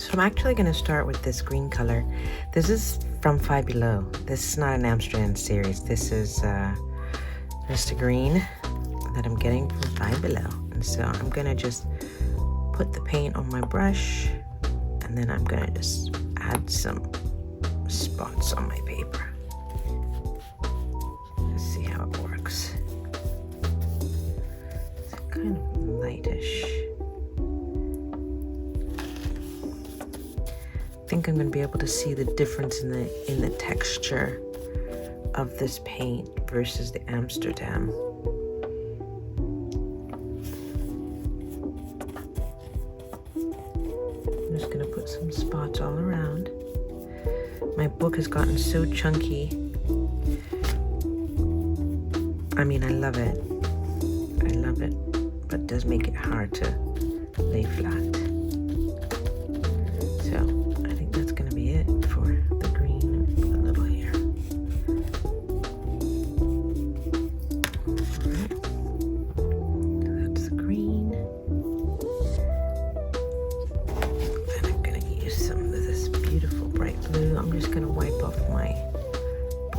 So I'm actually going to start with this green color. This is from Five Below. This is not an Amsterdam series. This is just a green that I'm getting from Five Below. And so I'm going to just put the paint on my brush, and then I'm going to just add some spots on my paper. Let's see how it works. It's kind of lightish. I think I'm going to be able to see the difference in the texture of this paint versus the Amsterdam. I'm just going to put some spots all around. My book has gotten so chunky. I mean, I love it. I love it, but it does make it hard to lay flat. I'm just going to wipe off my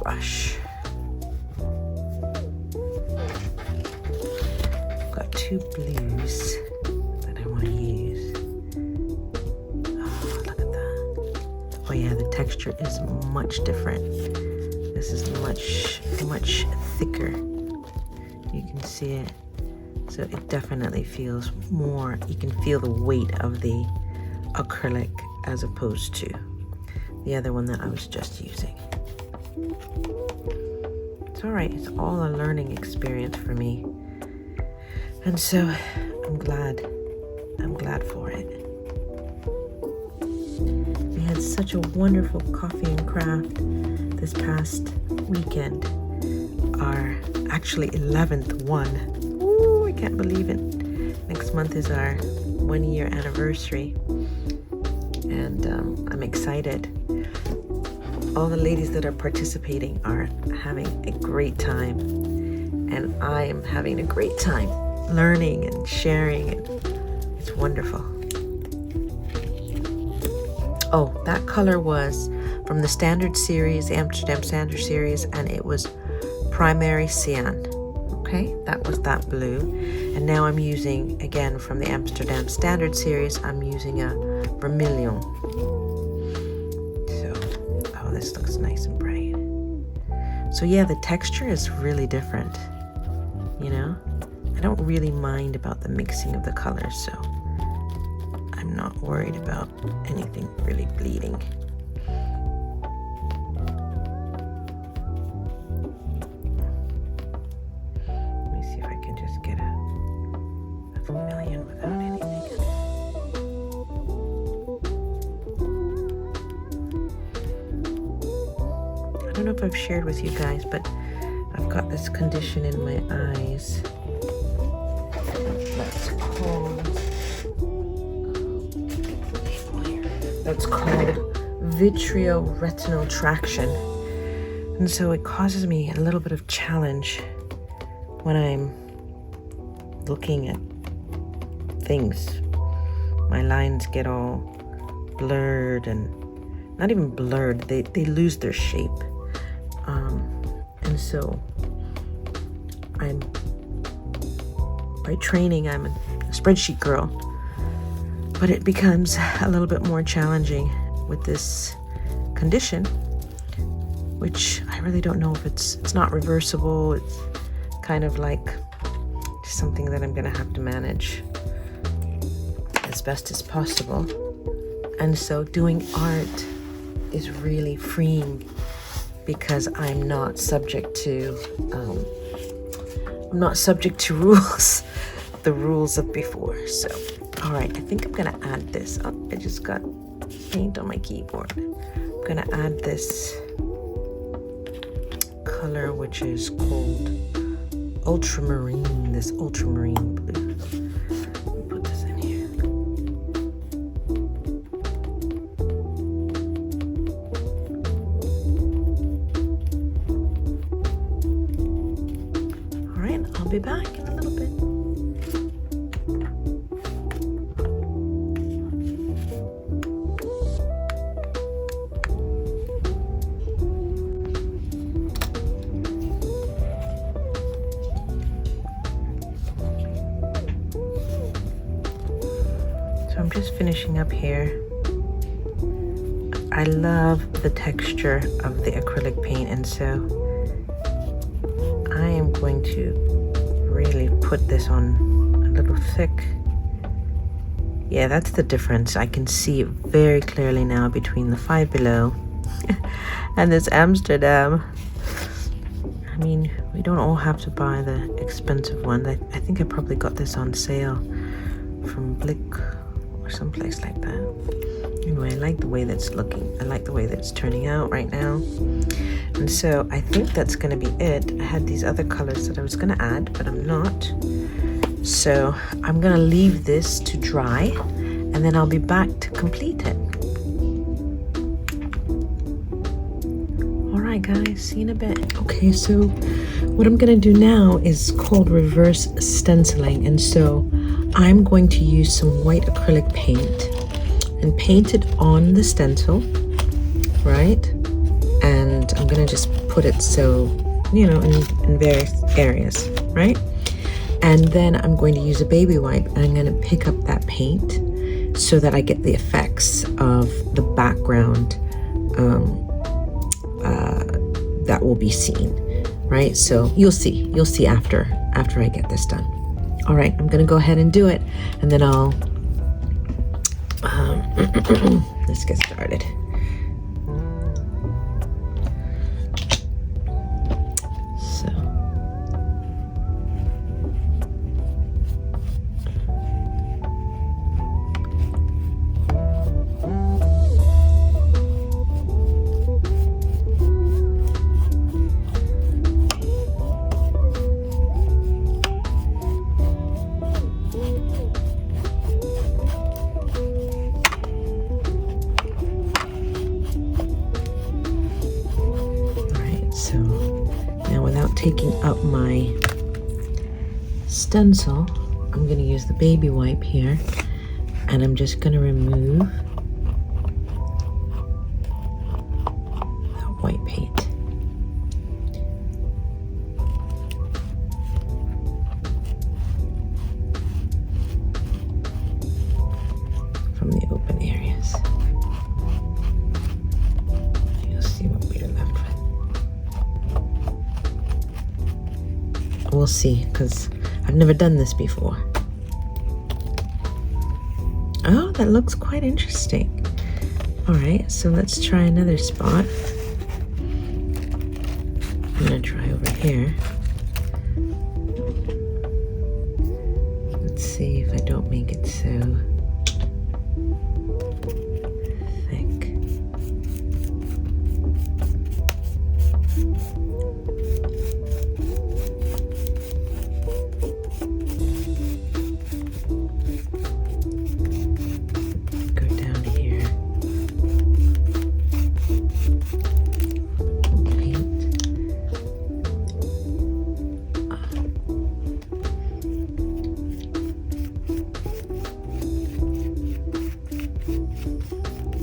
brush. I've got two blues that I want to use. Oh, look at that. Oh yeah, the texture is much different. This is much thicker. You can see it. So it definitely feels more, you can feel the weight of the acrylic as opposed to the other one that I was just using. It's all right. It's all a learning experience for me. And so I'm glad for it. We had such a wonderful coffee and craft this past weekend. Our actually 11th one. Ooh, I can't believe it. Next month is our 1-year anniversary. And I'm excited. All the ladies that are participating are having a great time, and I am having a great time learning and sharing, and it's wonderful. Oh, that color was from the Standard series, the Amsterdam Standard series, and it was Primary Cyan. Okay, that was that blue. And now I'm using, again, from the Amsterdam Standard series, I'm using a vermilion. This looks nice and bright. So yeah, the texture is really different, you know? I don't really mind about the mixing of the colors, so I'm not worried about anything really bleeding. Let me see if I can just get a vermilion without anything. I don't know if I've shared with you guys, but I've got this condition in my eyes that's called vitreoretinal traction, and so it causes me a little bit of challenge when I'm looking at things. My lines get all blurred, and not even blurred, they lose their shape. And so by training, I'm a spreadsheet girl, but it becomes a little bit more challenging with this condition, which I really don't know if it's not reversible. It's kind of like something that I'm gonna have to manage as best as possible. And so doing art is really freeing, because I'm not subject to rules, the rules of before. So, all right, I think I'm gonna add this. Oh, I just got paint on my keyboard. I'm gonna add this color, which is called ultramarine. This ultramarine blue. Let me put this in here. I'll be back in a little bit. just finishing up here. I love the texture of the acrylic paint, and so I am going to really put this on a little thick. Yeah, that's the difference. I can see it very clearly now between the Five Below and this Amsterdam. I mean, we don't all have to buy the expensive one. I think I probably got this on sale from Blick or someplace like that. Anyway, I like the way that's looking. I like the way that it's turning out right now. And so I think that's going to be it. I had these other colors that I was going to add, but I'm not. So I'm going to leave this to dry, and then I'll be back to complete it. All right, guys, see you in a bit. Okay, so what I'm going to do now is called reverse stenciling. And so I'm going to use some white acrylic paint and paint it on the stencil, right? And I'm gonna just put it so, you know, in various areas, right? And then I'm going to use a baby wipe, and I'm gonna pick up that paint so that I get the effects of the background that will be seen, right? So you'll see after I get this done. All right, I'm gonna go ahead and do it, and then I'll let's get started. So now, without taking up my stencil, I'm going to use the baby wipe here, and I'm just going to remove that white paint. From the open areas. You'll see what we're left with. We'll see, because I've never done this before. Oh, that looks quite interesting. All right, so let's try another spot. I'm gonna try over here. Let's see if I don't make it so thick.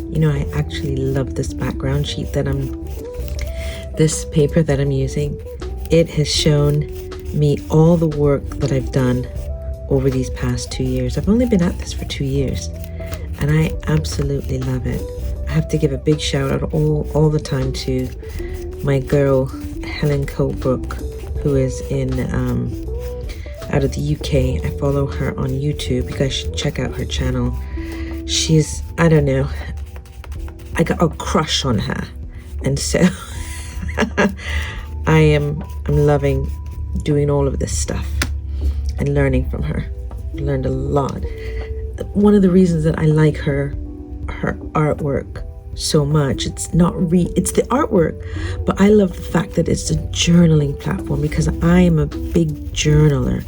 You know, I actually love this background sheet this paper that I'm using. It has shown me all the work that I've done over these past 2 years. I've only been at this for 2 years, and I absolutely love it. I have to give a big shout out all the time to my girl, Helen Colebrook, who is out of the UK. I follow her on YouTube. You guys should check out her channel. She's, I don't know, I got a crush on her, and so I'm loving doing all of this stuff and learning from her. I learned a lot. One of the reasons that I like her artwork so much, it's the artwork, but I love the fact that it's a journaling platform, because I am a big journaler,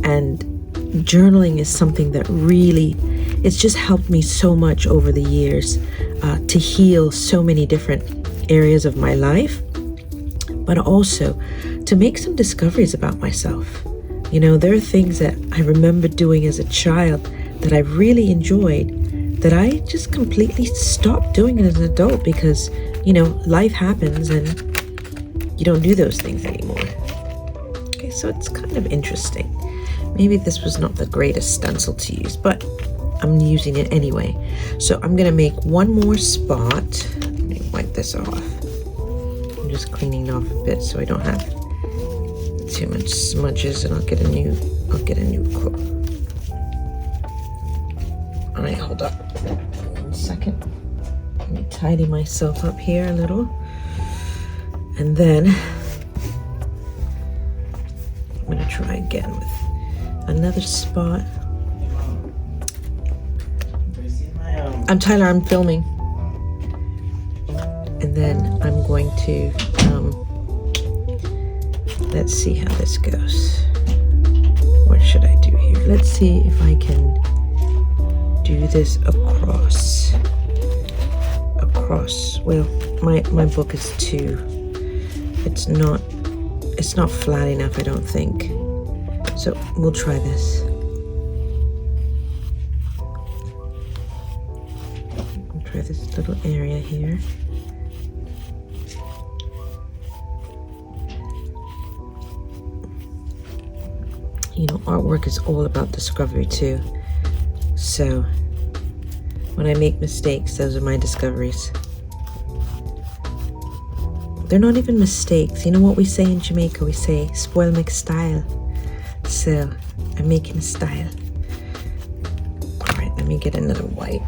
and journaling is something that really, it's just helped me so much over the years to heal so many different areas of my life, but also to make some discoveries about myself. You know, there are things that I remember doing as a child that I really enjoyed that I just completely stopped doing as an adult because, you know, life happens and you don't do those things anymore. Okay, so it's kind of interesting. Maybe this was not the greatest stencil to use, but I'm using it anyway. So I'm gonna make one more spot. Let me wipe this off. I'm just cleaning it off a bit so I don't have too much smudges, and I'll get a new coat. All right, hold up 1 second. Let me tidy myself up here a little, and then I'm gonna try again with another spot. Tyler, I'm filming. And then I'm going to, let's see how this goes. What should I do here? Let's see if I can do this across. Well, my book is it's not flat enough, I don't think. So we'll try this. Try this little area here. You know, artwork is all about discovery too. So when I make mistakes, those are my discoveries. They're not even mistakes. You know what we say in Jamaica? We say, spoil make style. So I'm making a style. All right, let me get another white.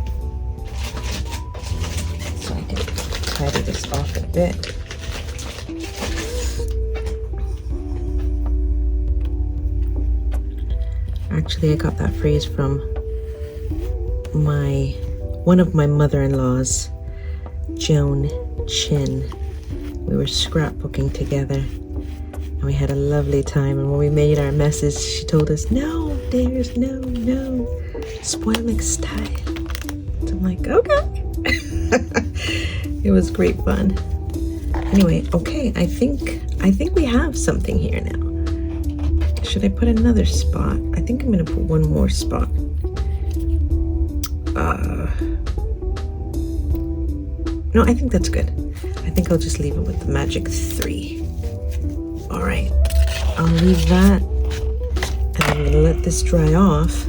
Tidy this off a bit. Actually, I got that phrase from one of my mother-in-laws, Joan Chin. We were scrapbooking together, and we had a lovely time. And when we made our messes, she told us, "No, dears, no, spoil like style." So I'm like, okay. It was great fun. Anyway, okay, I think we have something here now. Should I put another spot? I think I'm gonna put one more spot. No, I think that's good. I think I'll just leave it with the magic 3. All right, I'll leave that, and I'm gonna let this dry off,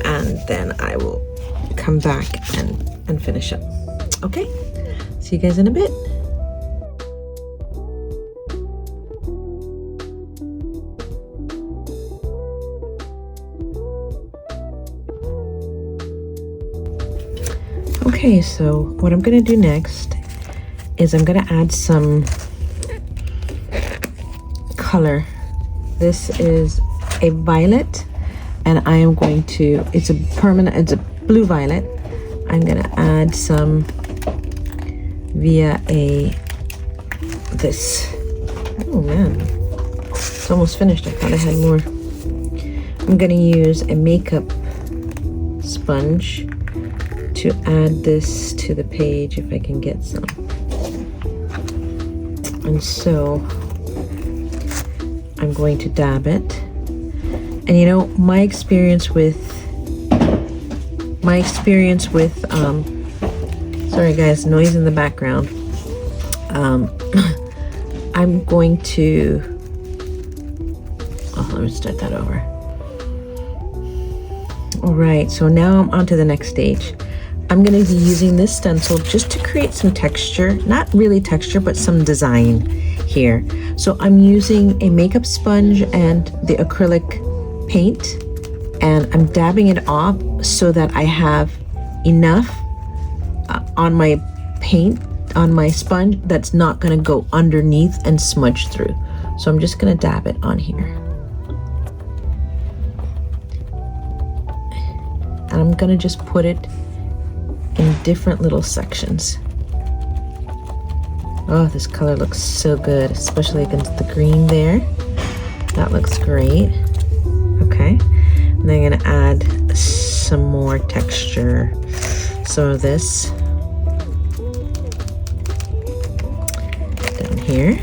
and then I will come back and finish up. Okay, see you guys in a bit. Okay, so what I'm gonna do next is I'm gonna add some color. This is a violet, and I am going to, it's a blue violet. I'm gonna add some via this. Oh man, it's almost finished. I thought I had more. I'm gonna use a makeup sponge to add this to the page if I can get some. And so I'm going to dab it. And you know, my experience with sorry guys, noise in the background. I'm going to, let me start that over. All right, so now I'm on to the next stage. I'm going to be using this stencil just to create some texture, not really texture, but some design here. So I'm using a makeup sponge and the acrylic paint, and I'm dabbing it off so that I have enough on my paint, on my sponge, that's not going to go underneath and smudge through. So I'm just going to dab it on here. And I'm going to just put it in different little sections. Oh, this color looks so good, especially against the green there. That looks great. Okay, and then I'm gonna add some more texture. Some of this down here.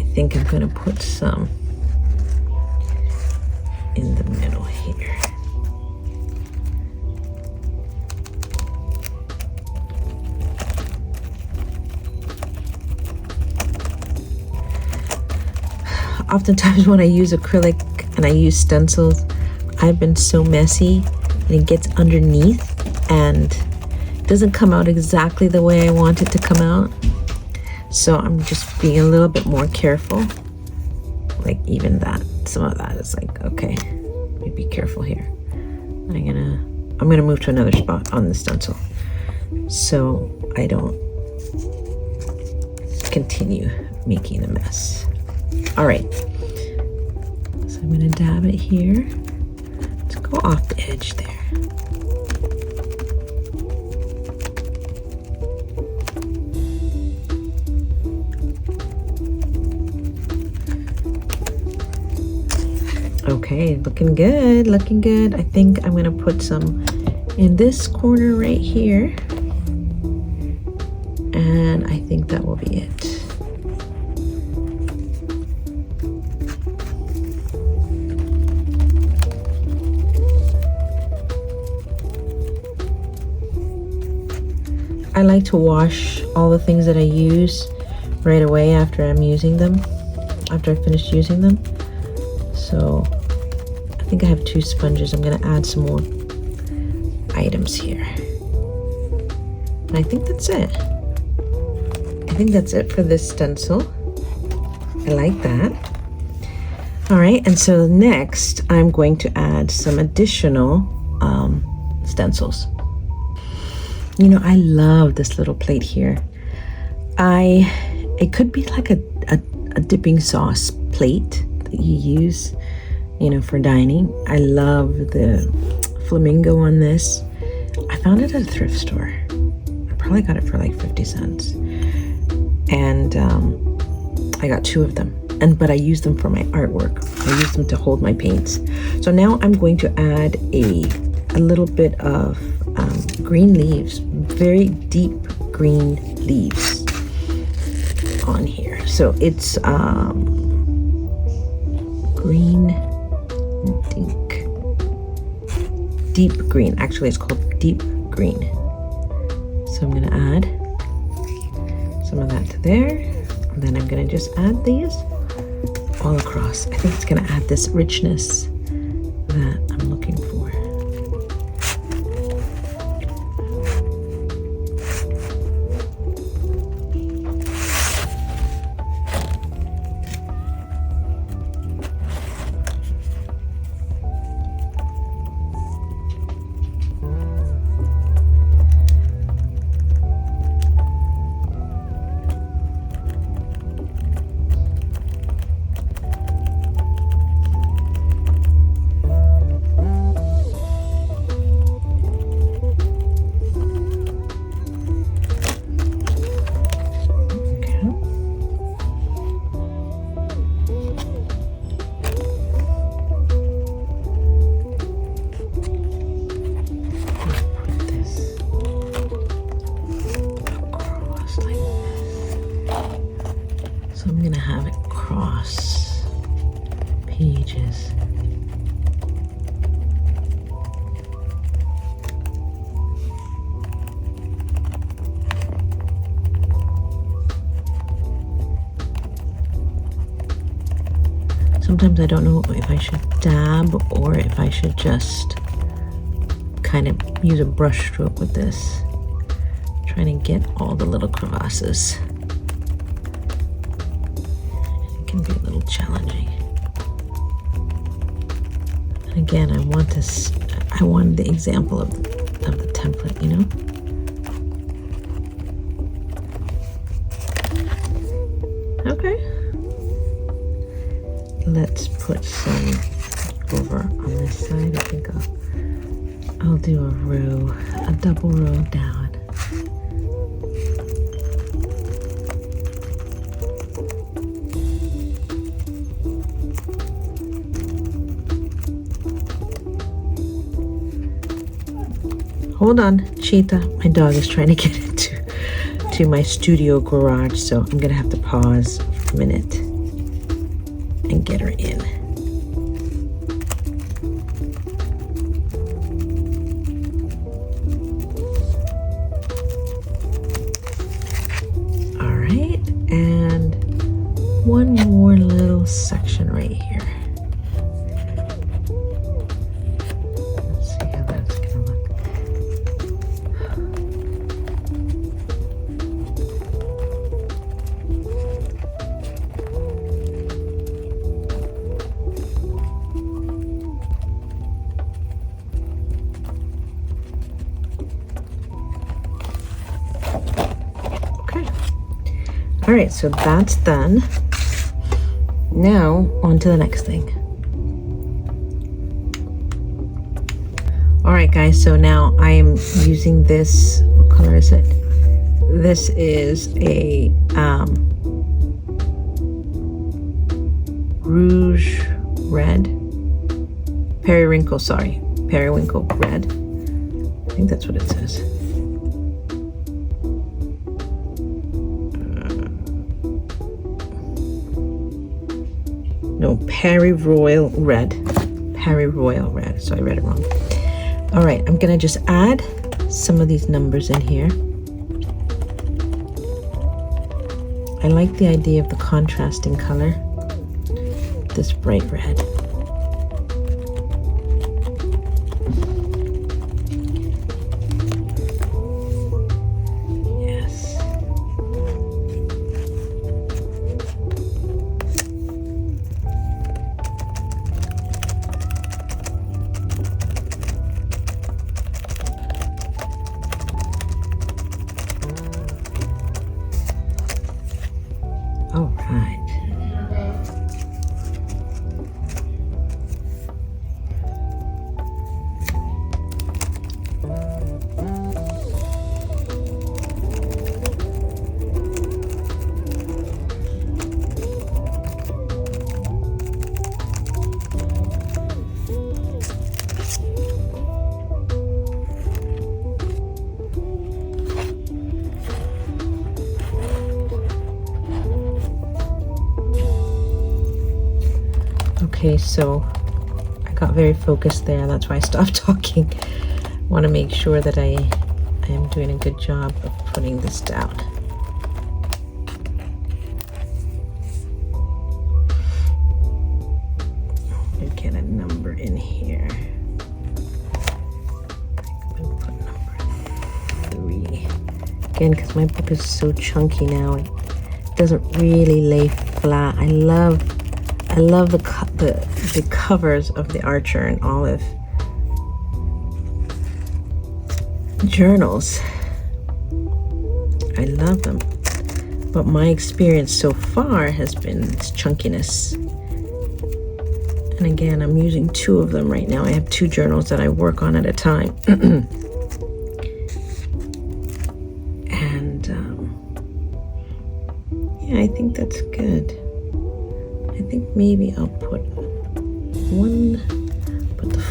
I think I'm gonna put some in the middle here. oftentimes when I use acrylic and I use stencils, I've been so messy and it gets underneath and it doesn't come out exactly the way I want it to come out. So I'm just being a little bit more careful. Like even that, some of that is like, okay, let me be careful here. I'm gonna move to another spot on the stencil so I don't continue making a mess. All right, so I'm gonna dab it here. Let's go off the edge there. Okay, looking good, looking good. I think I'm gonna put some in this corner right here. And I think that will be it. I like to wash all the things that I use right away after I'm using them, after I finish using them. So I think I have 2 sponges. I'm gonna add some more items here. And I think that's it. I think that's it for this stencil. I like that. All right, and so next I'm going to add some additional stencils. You know, I love this little plate here. It could be like a dipping sauce plate that you use, you know, for dining. I love the flamingo on this. I found it at a thrift store. I probably got it for like 50 cents. And I got 2 of them. But I use them for my artwork. I use them to hold my paints. So now I'm going to add a little bit of green leaves, very deep green leaves on here. So it's green ink, deep green. Actually, it's called deep green. So I'm gonna add some of that to there, and then I'm gonna just add these all across. I think it's gonna add this richness that I'm looking for. Pages. Sometimes I don't know if I should dab or if I should just kind of use a brush stroke with this, trying to get all the little crevasses. It can be a little challenging. Again, I want the example of the template, you know? Okay. Let's put some over on this side. I think I'll do a double row down. Hold on, Cheetah. My dog is trying to get into my studio garage, so I'm gonna have to pause for a minute and get her in. All right, and one more little little section right here. Let's see how that's gonna look. Okay. All right, so that's done. Now on to the next thing. All right, guys, so now I am using this. What color is it? This is a rouge red, periwinkle, sorry, periwinkle red. I think that's what it says. No, Peri-Royal red. Peri-Royal red, so I read it wrong. All right, I'm gonna just add some of these numbers in here. I like the idea of the contrasting color, this bright red. Yes. All right. Okay, so I got very focused there. That's why I stopped talking. Want to make sure that I am doing a good job of putting this down. And get a number in here. I'm gonna put number 3. Again, because my book is so chunky now, it doesn't really lay flat. I love the covers of the Archer and Olive journals. I love them, but my experience so far has been its chunkiness. And again, I'm using 2 of them right now. I have 2 journals that I work on at a time. And yeah, I think that's good. I think maybe I'll put the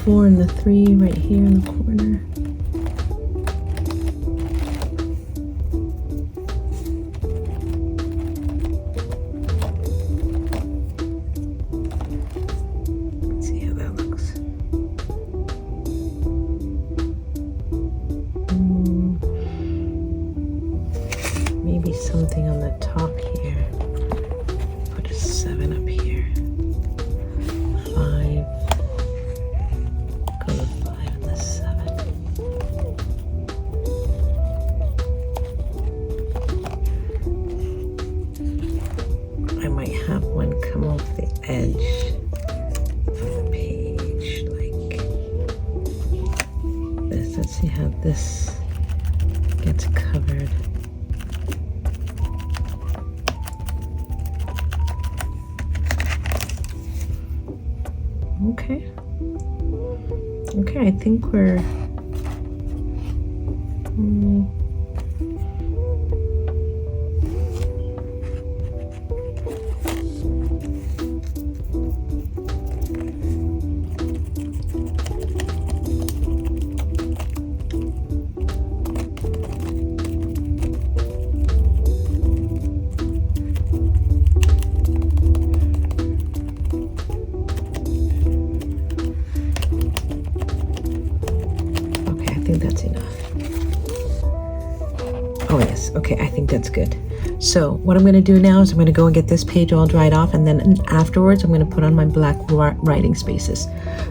4 and the 3 right here in the corner. Let's see how that looks. Maybe something on the top here. Put a 7 up here. 5. Go to 5 and the 7. I might have one come off the edge of the page like this. Let's see how this gets covered. Okay. Okay, I think we're that's enough. Oh yes, okay, I think that's good. So what I'm going to do now is I'm going to go and get this page all dried off, and then afterwards I'm going to put on my black writing spaces.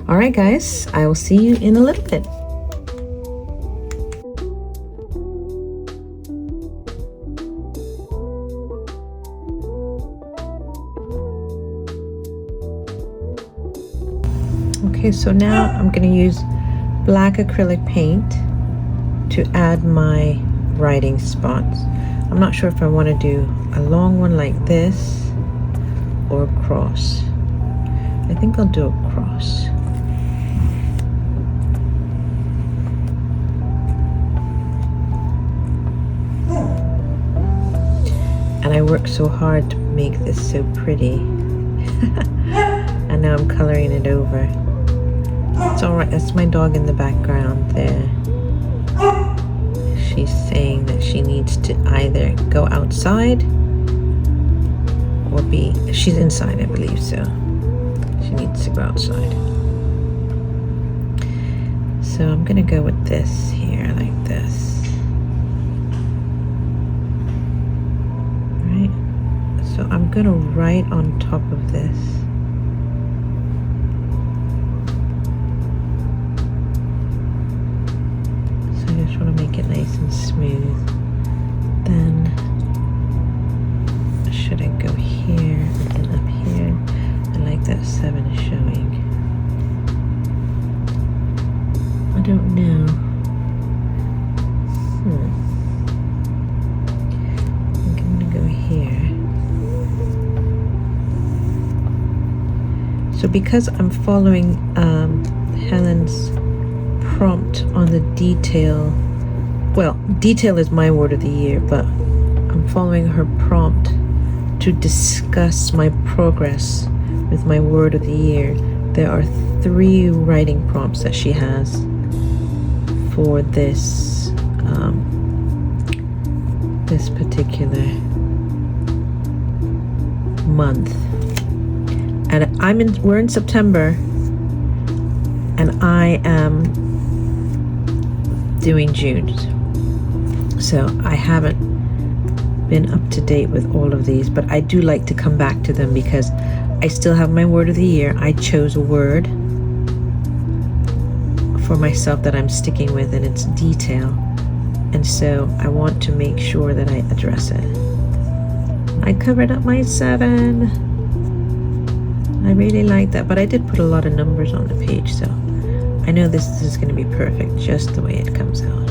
All right, guys, I will see you in a little bit. Okay, so now I'm going to use black acrylic paint to add my writing spots. I'm not sure if I want to do a long one like this or a cross. I think I'll do a cross. And I worked so hard to make this so pretty. And now I'm coloring it over. It's alright, that's my dog in the background there. She's saying that she needs to either go outside or she's inside, I believe, so she needs to go outside. So I'm gonna go with this here, like this. Right? So I'm gonna write on top of this. I just want to make it nice and smooth. Then should I go here and then up here? I like that 7 is showing. I don't know. I think I'm gonna go here. So because I'm following Helen's prompt on the detail, well, detail is my word of the year, but I'm following her prompt to discuss my progress with my word of the year. There are 3 writing prompts that she has for this this particular month, and we're in September, and I am doing June, so I haven't been up to date with all of these, but I do like to come back to them because I still have my word of the year. I chose a word for myself that I'm sticking with, and it's detail, and so I want to make sure that I address it. I covered up my 7. I really like that, but I did put a lot of numbers on the page, so I know this is going to be perfect just the way it comes out.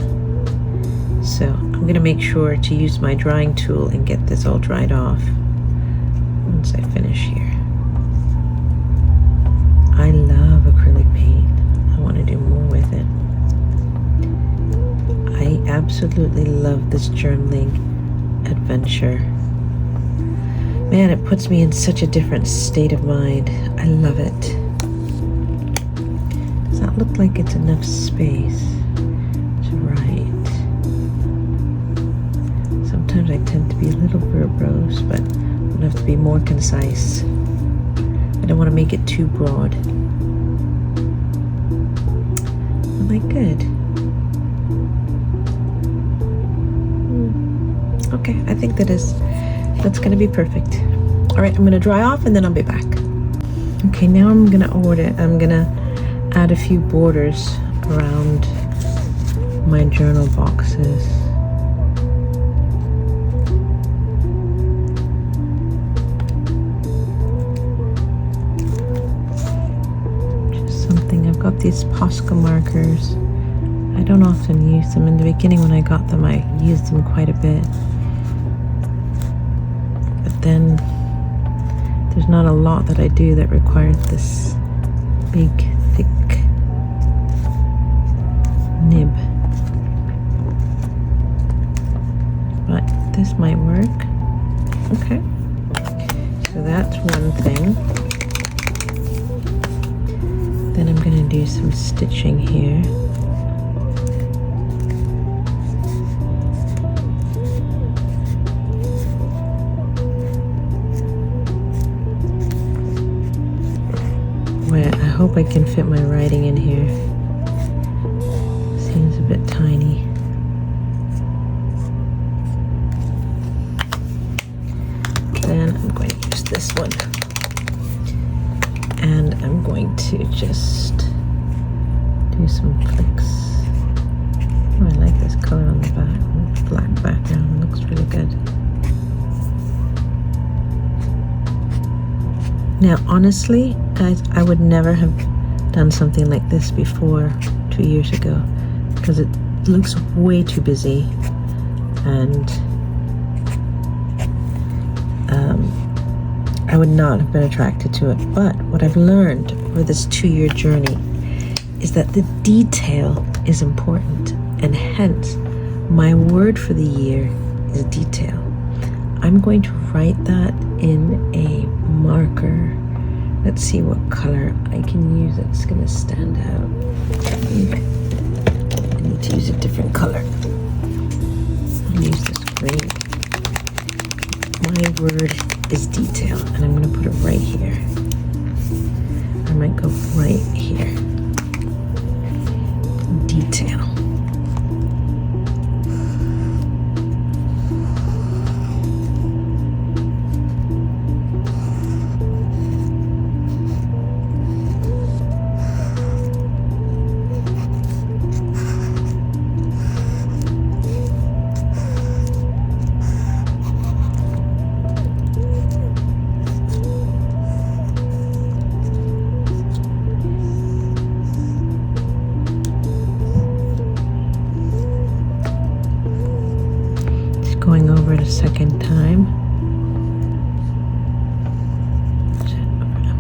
So I'm going to make sure to use my drying tool and get this all dried off once I finish here. I love acrylic paint. I want to do more with it. I absolutely love this journaling adventure. Man, it puts me in such a different state of mind. I love it. Does that look like it's enough space to write? Sometimes I tend to be a little verbose, but I have to be more concise. I don't want to make it too broad. Am I good? Okay, I think that's going to be perfect. All right, I'm going to dry off and then I'll be back. Okay, now I'm going to add a few borders around my journal boxes. Just something, I've got these Posca markers. I don't often use them. In the beginning when I got them, I used them quite a bit. But then there's not a lot that I do that requires this big, thick nib. But this might work. Okay. So that's one thing. Then I'm going to do some stitching here. Where I hope I can fit my writing in here. Seems a bit tiny. this one. And I'm going to just do some flicks. Oh, I like this color on the back. Black background looks really good. Now, honestly, guys, I would never have done something like this before 2 years ago because it looks way too busy, and I would not have been attracted to it. But what I've learned over this 2-year journey is that the detail is important, and hence my word for the year is detail. I'm going to write that in a marker. Let's see what color I can use that's going to stand out. I need to use a different color. I'll use this green. My word is detail, and I'm going to put it right here. I might go right here. Detail. Going over it a second time.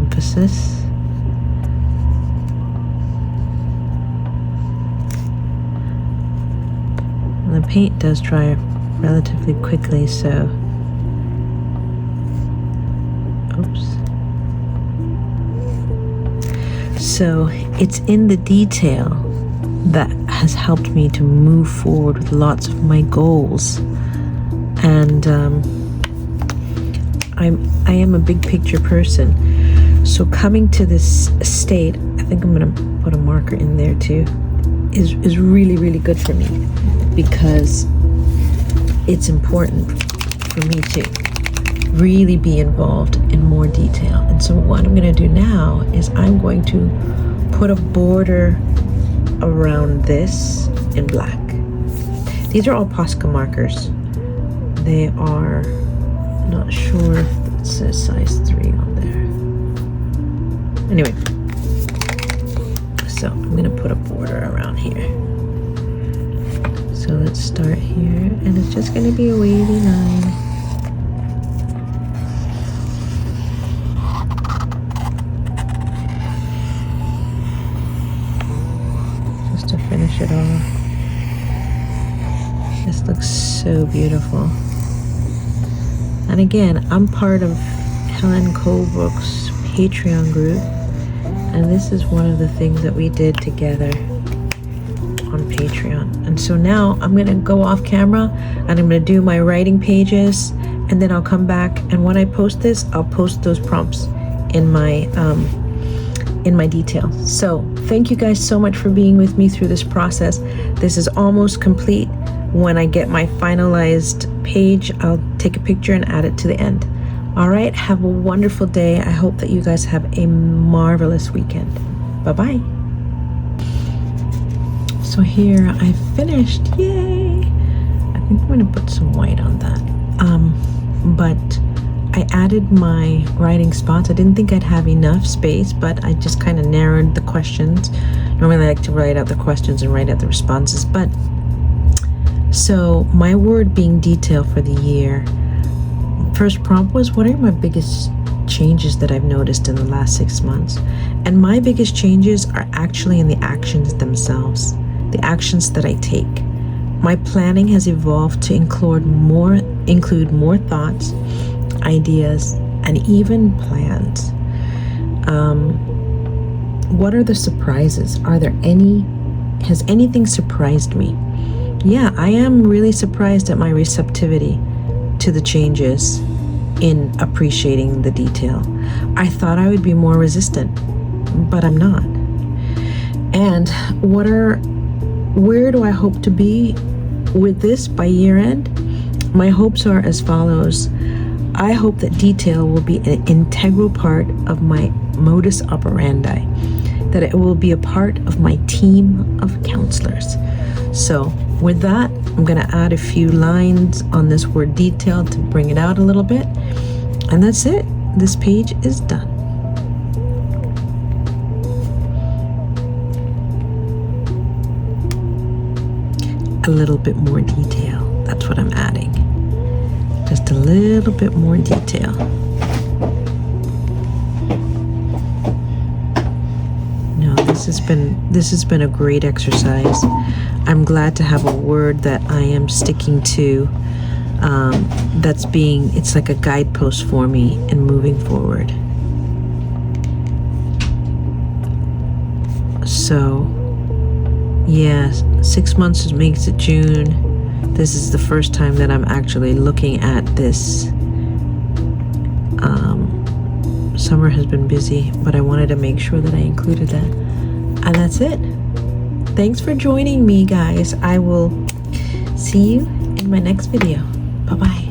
Emphasis. And the paint does dry relatively quickly, so so it's in the detail that has helped me to move forward with lots of my goals. And I am a big picture person, so coming to this state, I think I'm gonna put a marker in there too, is really, really good for me, because it's important for me to really be involved in more detail. And so what I'm gonna do now is I'm going to put a border around this in black. These are all Posca markers. They are, not sure if it says size 3 on there. Anyway, so I'm gonna put a border around here. So let's start here, and it's just gonna be a wavy line. Just to finish it off. This looks so beautiful. And again, I'm part of Helen Colebrook's Patreon group, and this is one of the things that we did together on Patreon. And so now I'm gonna go off camera and I'm gonna do my writing pages, and then I'll come back, and when I post this, I'll post those prompts in my detail. So thank you guys so much for being with me through this process. This is almost complete. When I get my finalized page, I'll take a picture and add it to the end. All right, have a wonderful day. I hope that you guys have a marvelous weekend. Bye-bye. So here I finished, yay. I think I'm gonna put some white on that. But I added my writing spots. I didn't think I'd have enough space, but I just kind of narrowed the questions. Normally I like to write out the questions and write out the responses, but so my word being detail for the year. First prompt was, what are my biggest changes that I've noticed in the last 6 months? And my biggest changes are actually in the actions themselves, the actions that I take. My planning has evolved to include more thoughts, ideas, and even plans. What are the surprises? Are there any? Has anything surprised me? Yeah, I am really surprised at my receptivity to the changes in appreciating the detail. I thought I would be more resistant, but I'm not. And where do I hope to be with this by year end? My hopes are as follows. I hope that detail will be an integral part of my modus operandi, that it will be a part of my team of counselors. So with that, I'm going to add a few lines on this word detail to bring it out a little bit. And that's it. This page is done. A little bit more detail. That's what I'm adding. Just a little bit more detail. No, this has been a great exercise. I'm glad to have a word that I am sticking to. It's like a guidepost for me in moving forward. So, yeah, 6 months makes it June. This is the first time that I'm actually looking at this. Summer has been busy, but I wanted to make sure that I included that. And that's it. Thanks for joining me, guys. I will see you in my next video. Bye-bye.